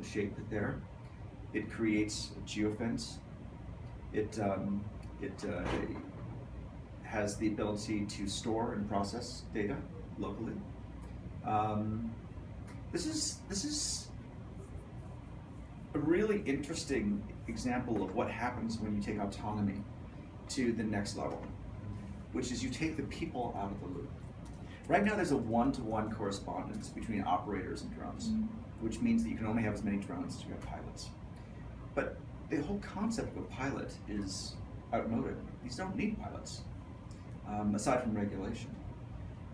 the shape there. It creates a geofence. It has the ability to store and process data locally. This is a really interesting example of what happens when you take autonomy to the next level, which is you take the people out of the loop. Right now, there's a one-to-one correspondence between operators and drones, which means that you can only have as many drones as you have pilots. But the whole concept of a pilot is outmoded. These don't need pilots, aside from regulation.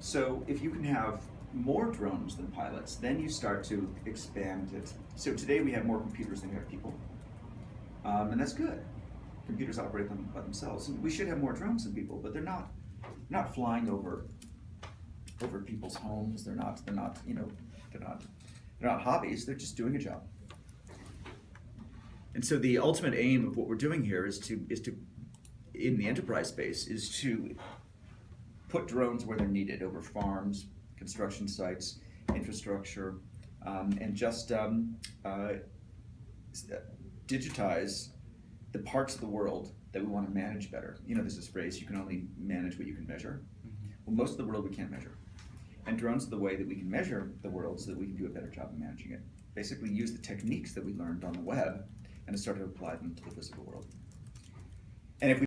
So if you can have more drones than pilots, then you start to expand it. So today we have more computers than we have people, and that's good. Computers operate them by themselves. And we should have more drones than people, but they're not flying over people's homes. They're not hobbies. They're just doing a job. And so the ultimate aim of what we're doing here is to in the enterprise space is to put drones where they're needed, over farms, construction sites, infrastructure, and just digitize the parts of the world that we want to manage better. You know, there's this phrase, you can only manage what you can measure. Well, most of the world we can't measure. And drones are the way that we can measure the world so that we can do a better job of managing it. Basically use the techniques that we learned on the web and start to apply them to the physical world. And if we